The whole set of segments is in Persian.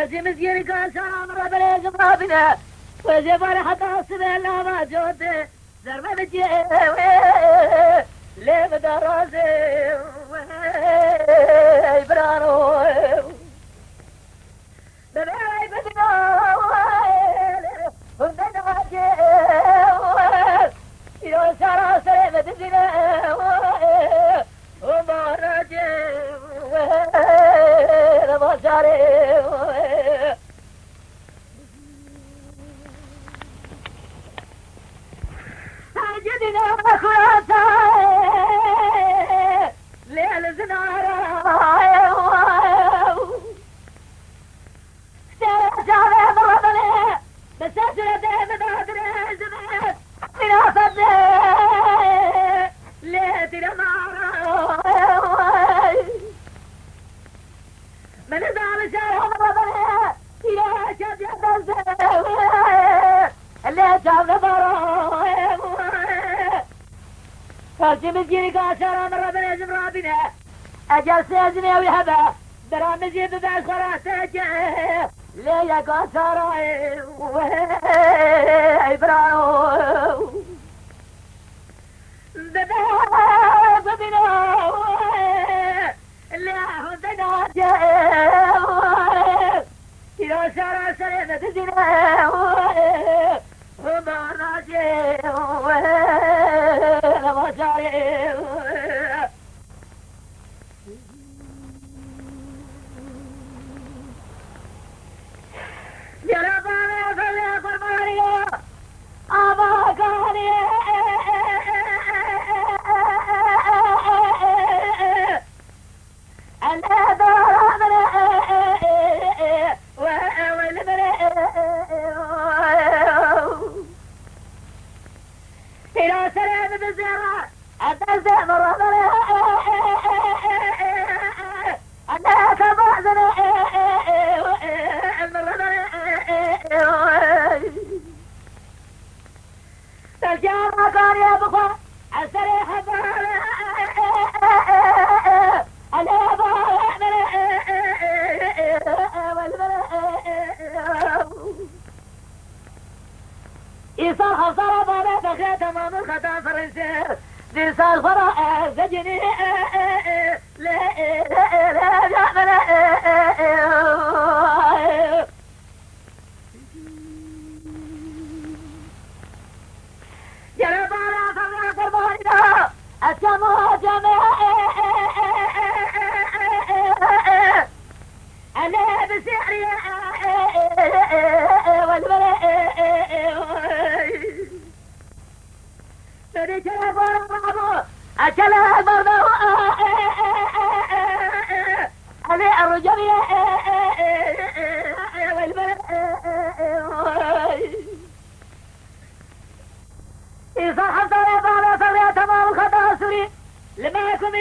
فازي مسكين كان سلام ربنا زمرابنا وزبر حتى الصبح لا ما جوته زربة بجي ليه بدراسي برانو ببعي بدنا وندنا جي يو سارا سري بدنا وما راجي ما ساري ساجدنا خلاصا ليل زنارا جاوه برادنه بساسره ده بدادره زمان من أصده ليت رمارا من زال شارع برادنه يا شاد يدرسه اللي جاوه برا فالشي مسكيني كاشارا مرة بنازم رابنا أجل سيزني ويهبه برامجي ببع صراحتك ليا كاشارا إبراهو ببع ببنا اللي أخذنا يا شارع سليمة تزينا وما راجي ما شاري يا ربنا فلي قرباني أبا كاني أنا دارنا والمرء إلى سلام بالزيارة أتنسى مرة أنا كبعضنا ترجع كان يا بخوا عسري حبالي أنا بعمل إيصال خسارة بابا بخي تمام الخطا فرنسي إيصال فرع زجني لا يعمل يا رب على فضل قرباننا السماء جميع أنا بسحري والبلاء فريق الأبواب أكلها برضو أنا الرجل والبلاء إذا حصل بعد صغير تمام خطأ سوري لما يكون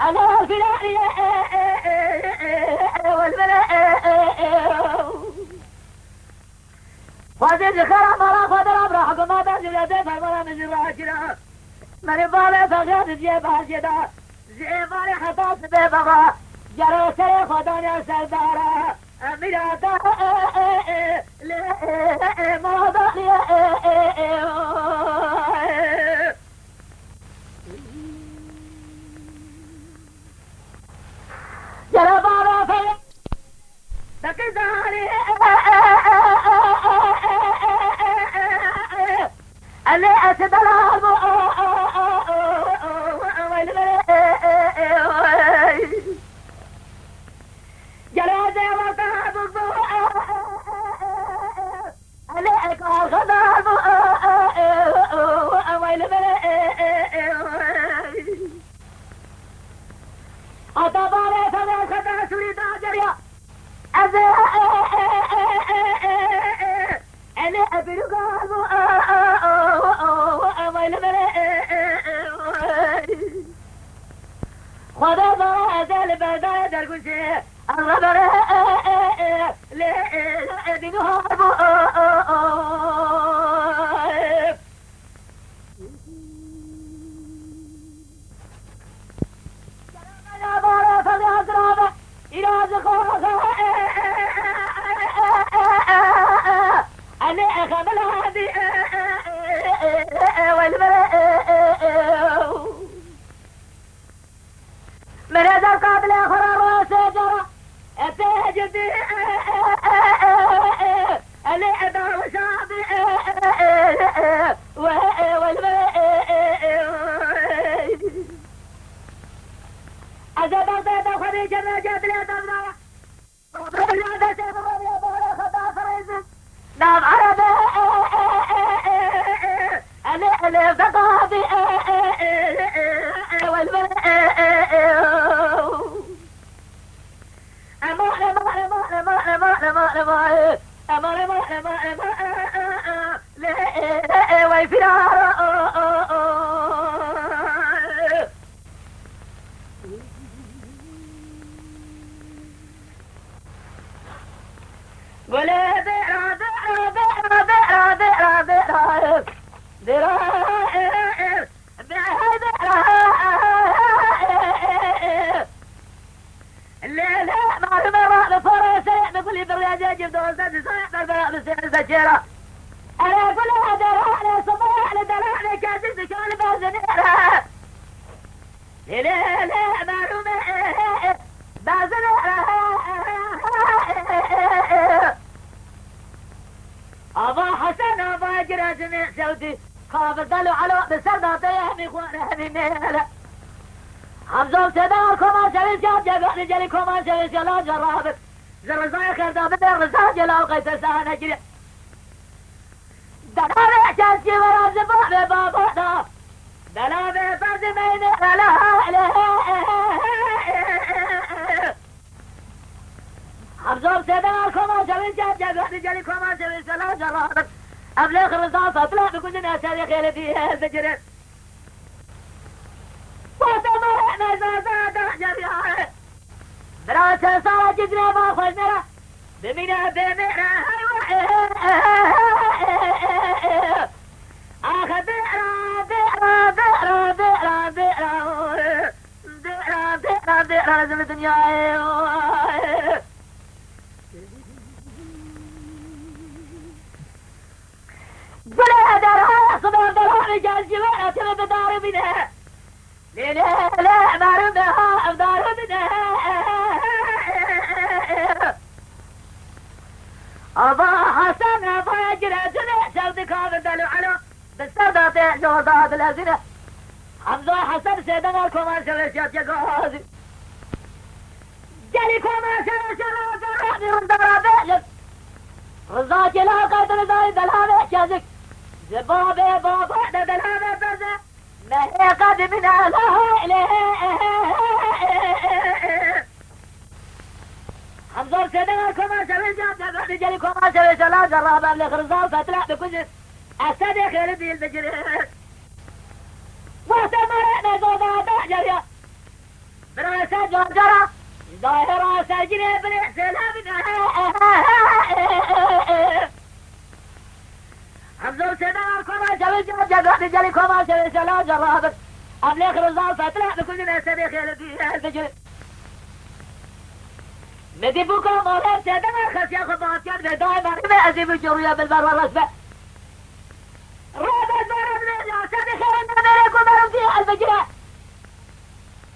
أنا الفلاء والبلاء فازد خرم ولا فدر أبرح كما بنزل يدي فالمرا من راكنا من بالي فغير جيب هاشدا زيبالي خطاس ببغا جرى سري خداني سردارا أميراتا مرضى جرى بارا فلي تكداري اللي أسد الهرب جرازة وطاب عليك الغضب أطبالي فلا خطا سريد أجريا أنا أبرق خدا برا أزال بردار در گوشه الربر لأدنها إلى بالاخره راس جرى تهجدي العبا وشابي عزب البيض وخديج الرجال لا تبرع وبالله سيف الربيع بولا خطا فريز نعم عربي الفقابي والبلع أنا أقول هذا رأي صباح لدلعني كاسد شغل بازنيرة لا معلومة بازنيرة أبا حسن أبا جرازمي سودي خاف الضلو على بسرنا طيحني إخوانا همينيلا حمزة سداركم أسوي جاب جاب رجالكم أسوي جلال جرابك زرزاي خير دابد الرزاق جلال قيت سهنا جري دلابي جاسي ورا زباب بابا دلابي فرد مين لا حمزة سداركم أسوي جاب جاب رجالكم أسوي جلال جرابك أبلغ الرزاق أطلع بكل ناس هذه خير فيها البجرة وتمرحنا زازادا جريان براسة صار جدنا ما خزنرا بمنا بمنا آخ بئرا بئرا بئرا بئرا بئرا بئرا بئرا بئرا لازم الدنيا بلا درها صبر درها رجال جوارة تبى بدار منها لا لا ما رمها أفضل منها أبا حسن أبا جرى جنة شرد كافر دلو على بستردات جوزات الأزنة حمزة حسن سيدنا الكومان شرشات يقاضي جالي كومان شرشات رحمي رمضان بأجل رزاك لا قيد رزاي دلها بأشازك زبابي بابا دلها بأزة ما هي قد من أهلها إليه حمزة سيدنا الكومان شرشات رجالي كومان شرشات جرابا لخرزان فتلع بكل أستدي خير دي البجري وتمرنا زوضات جريا براسة جوجرة ظاهرة سجري بالإحسان حمزة سيدنا الكومان شرشات رجالي كومان شرشات جرابا أبلغ خرزان فتلع بكل أستدي خير دي البجري مديبوكم مولاد سيدنا الخسيا خبات كان دائما ما أزيب الجروية بالبر والرسبة رابع البر من الأسد خيرنا ملك ومرم فيها البجرة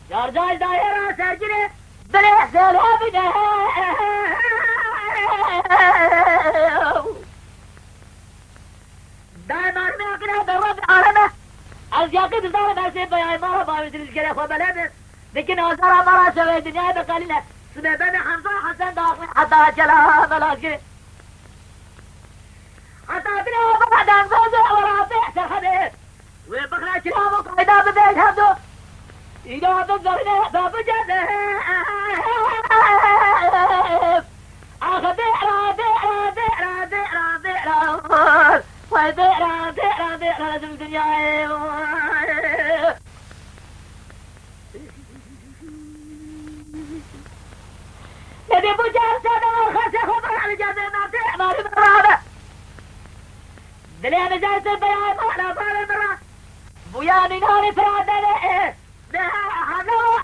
جارجاج دائرة سجري بالإحسان أبدا دائما ما أقنع بالرب عالمه الزياقي بزارة بأسيب بياي مرة باويد الجريخ وبلده لكن وزارة مرة سوي الدنيا بقليلة سببني حمزة حسن داخل حتى جلها بلاجي حتى بنا بعد أن فوزع ورافع سرحبه وبخلا كلام وقايدة ببيت هبدو إذا بذرنا باب جده أخ بئرا بئرا بئرا بئرا بئرا وبئرا بئرا بئرا لازم الدنيا نبي بجار سادة والخسة خبر على جازي ما تعمل بالرابع دليل جالس البيان مهلا طال المرة بياني ناري فرادة لئي بها حنوة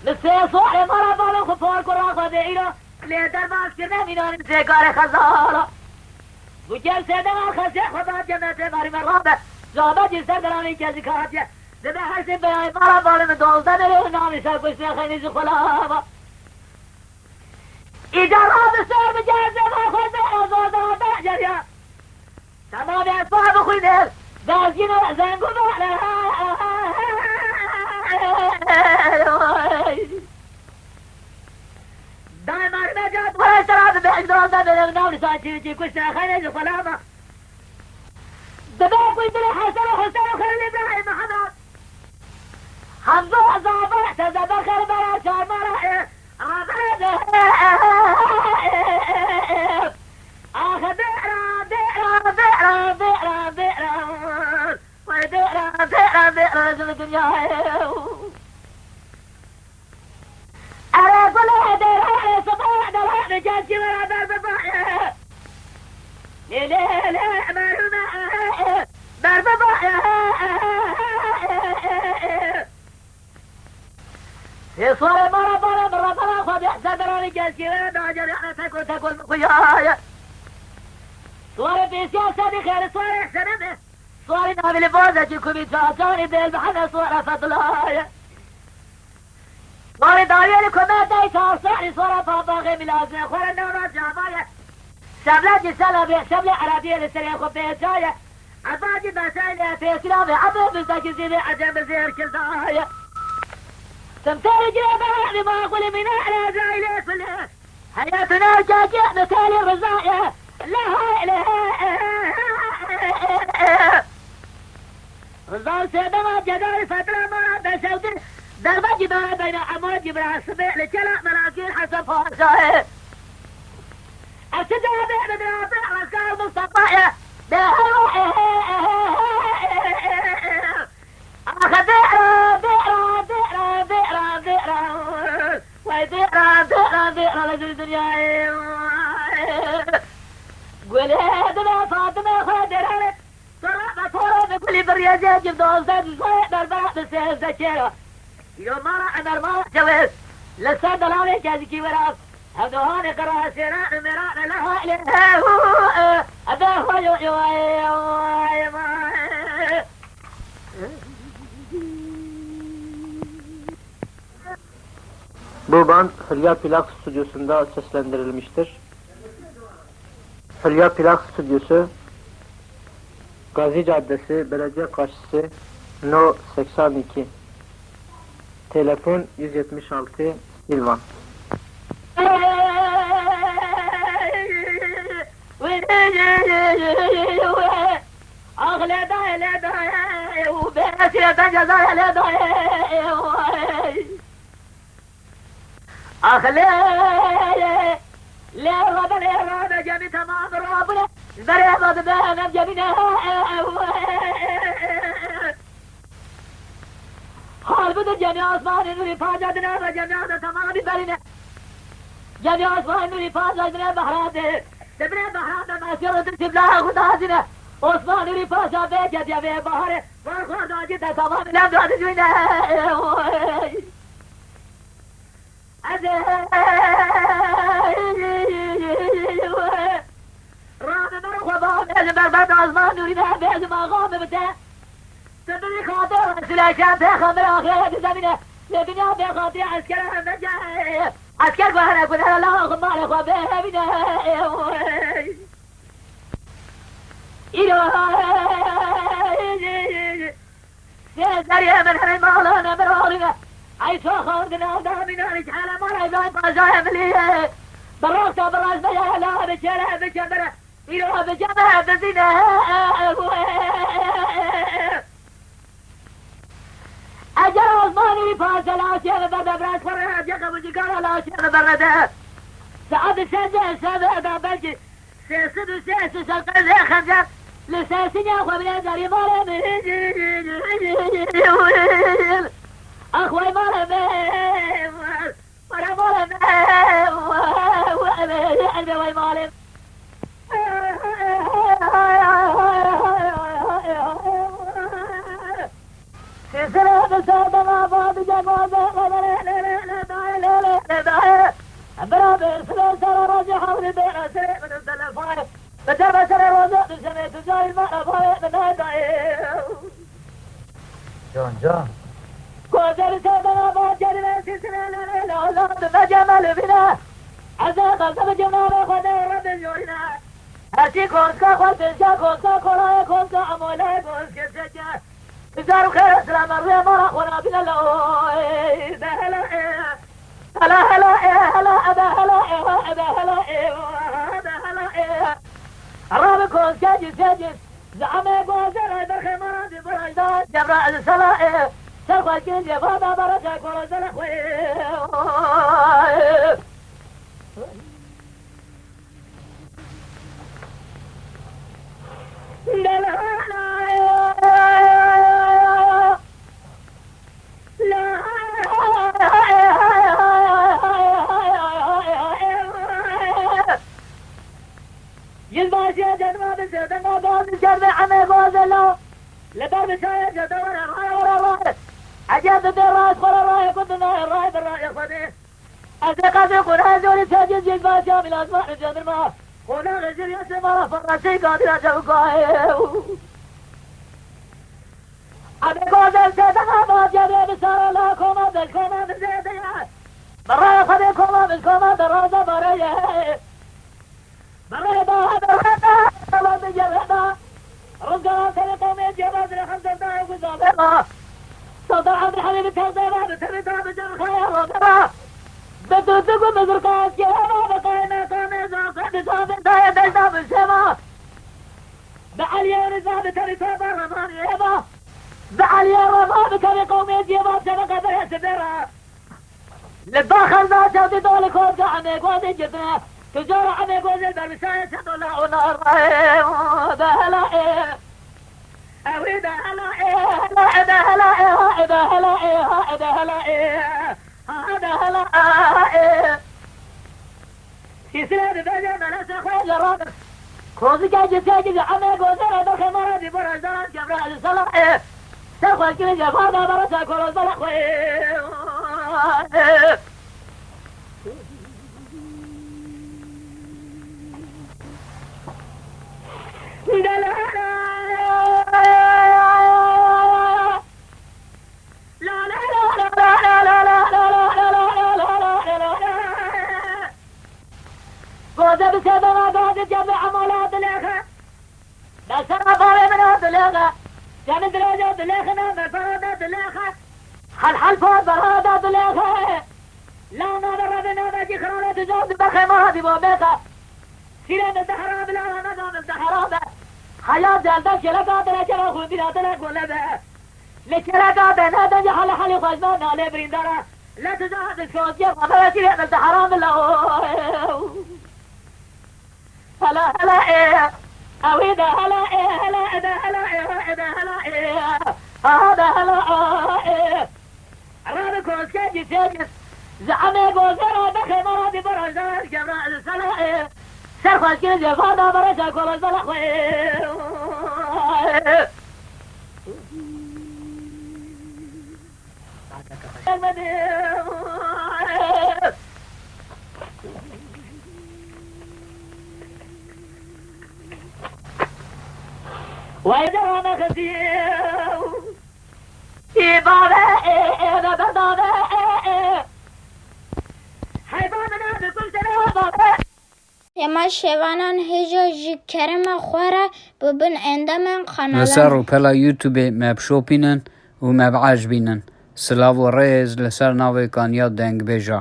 نسي صوحي مرة بالو خفور كراخة دعينو ليه درباس كرنا ميناني نسي قاري خزارة بجار سادة والخسة خبر جمعتي ماري مرابع زابجی سردرانی کسی کاتیه دبه حسی بیایی مارا بالم دولده نره نامی سر کشتی خیلی زی خلابا ایجا راب سر بجرزه ما خود ازاده آده جریا تمامی اصفار بخوینه دازگین زنگو بحله دائما رجعت ولا شراب بإجرام ده بلغنا ولسان شي كشنا خير خلابة دبا قلت له حسن وخلي إبراهيم محمد حمزة زابر تزبر خربرا شار مرا آخ بئرا زل الدنيا أنا أقول هذا صباح دلها نجاتي ولا باب باية ليلة مرمى باب باية في صور مرة خذ صدراني جاتي ولا ناجر أنا تقول مخيايا صور في سياسة خير صور إحسن صور نابل بوزة كوبي تاتاني ديل بحنا صور فضلايا صور داريالي كوميدي تاصعني صور فاباغي ملازمة خور النورات جامايا شبلة جسالة شبلة عربية لسرية خبية جاية عباجي مسائل في سلامي عبو بزاكي زيبي عجب زير كزايا تمثال جيبها لما أقول من أعلى زايلة كلها حياتنا جاجة مثالي الرزايا لا إله رزان سيدنا جدار فترة مرة بسودي دربة جبال بين عمود جبرا الصبيح لجلاء مراكير حسب فرشاية السجارة بين درابع رسال مصطفى آخ بئرا لجل الدنيا قولي دنا فاطمة خادرة صرابة صورة بكل بريازة جب دوزة صوية درباء بسيزة شيرا يوم مرة أمر مرة جوز لسا دلالي جازكي وراس هدوهاني قرار سيران مران لها إليه أداه Bu band Hülya Plak Stüdyosu'nda seslendirilmiştir. Hülya Plak Stüdyosu Gazi Caddesi, Belediye Karşısı No 82. Telefon 176 İlvan. أغلى داي لا داي وباسي تنجزاي لا داي أغلى لا رب جميع تمام ربنا بريضة بنا جميعنا حال بدو جميع أصبان نوري فاجدنا وجميع تمام برنا جميع أصبان نوري فاجدنا بحرات تبني بحرات ما سيرت تبلاها خدازنا أصبان نوري فاجا بيجد يا بيه بحر وخرد عجيدة تمام لم دعد جوينا رامي مرخوة بام برباد عزمان نورينا بيجم أغام بتا تبني خاطر سلاشان تخمر آخر بزمينه لبنيا بخاطر عسكرها مجا عسكر قهنا كنا الله خمال أخوة بهبنا سيزاري من هرين مالانا مرارنا عيسو خاردنا دامنا رجحالا مرا إبراهيم قازايا مليه براكتا براز بيا لا بجرها بجبرة إيروها بجبرها بزينة أجل عثماني فاسا لا شيخ برد براس فرها جيخ وجيقارا لا شيخ برده سعد السنة السابع دابلجي سيسد سيسد سلقا زي خمسة لساسين يا أخوة من أنزاري مالا أخوة مالا مرا مالا مالا سلسلة بسادة ما بعد جمازة برابر سلسلة راجع حول بين سريع من التلفون بجرب سريع روزة سمعت زي المرأة بايت نادائي جان كوزر سيدنا باجر نسي سنين الأولاد نجمل بنا عزاق الزم جمال خدا رب الجوينة هاتي كونسكا خلتنشا كونسكا كولاي كونسكا عمولاي كونسكا سجا تزار خير اسلام الرئي مرق ونابنا لأوي ده هلا هلا هلا هلا هلا هلا هلا هلا هلا الرابع كونسكا جسجس زعمي كونسكا درخي مرادي براجدان جبرا السلائي سرقا كنجي فادا برجا كورو زلخوي لا لا يلباس يا جنوب السودان قاضي الشرب عمي غوزلو لدرب شاية جدور الراي ورا عجبت الراس ولا الراي كنت ناي الراي بالراي صديق أصدقائي يقول هذول ساجد يلباس يا من الأسماء الجنر ما قولا غزير يسمى فرنسي قادر أجوكاي أبي غوزل سيدنا ما جري بسار الله كوما بالكوما بالزيدية براي خدي كوما بالكوما بالرازة براي براي باها براي الله بجرده رزقنا سلطة جواز الحمد لله وزابنا صدر عبد الحليم التوزيبا بتريدها بجر خير وقرا بدوتكم بزرقات كيانا بقاينا كاميزا قد صابت داية دجنا بالسما بعليا رزا بتريدها برمان يبا بعليا رما بكري قومي جيبا بسبقة بريسبرا للداخل ذا جودي دولي كورجا عميق وادي جدنا تجار عميق وزي برمسايا سدو لا ونار ده هلا أويدا هلا هلا هلا هلا هلا هلا هلا هلا يسلم بيجي ملاسة خوي الرابط كوزي جاي جاي عمي جوزر هذا خمرة دي برا زمان جبرا الصلاة سخوي كل جبار ده برا سكول الصلاة خوي قوزة بسيدنا قوزة جمع مولاد الإخوة نسرنا طاوي من هاد الإخوة جمد رجود الإخوة مفرودات الإخوة حل فوق برهادات الإخوة لا نظر بنا بجي خرونة جود بخي مرادي بوبيخة سيرين الدحراب لا نظام الدحراب حياة جلدة شلقات لجمع خود بلاتنا قولبه لشلقات نادن جحل حلي خزمان نالي بريندارا لا تجاهد الكوزية وما سيرين الدحراب الله هلا هلا إيه أويدا هلا إيه هلا إذا هلا إيه إذا هلا إيه هذا هلا إيه رابع كوسكي جيجس زعمي كوسكي دخل مرادي برجع جبرا السلا إيه سرخ كيجي فادا برجع كل الزلق إيه وإذا أنا خسيو إبابة إذا بدابة حيباننا بكل سنة بابة يما شوانان هجا جي كرم خوارا ببن عندما قنالا لسر بلا يوتيوب ما بشوبينن وما بعجبينن سلاو ريز لسر ناوي كان ياد دنگ بيجا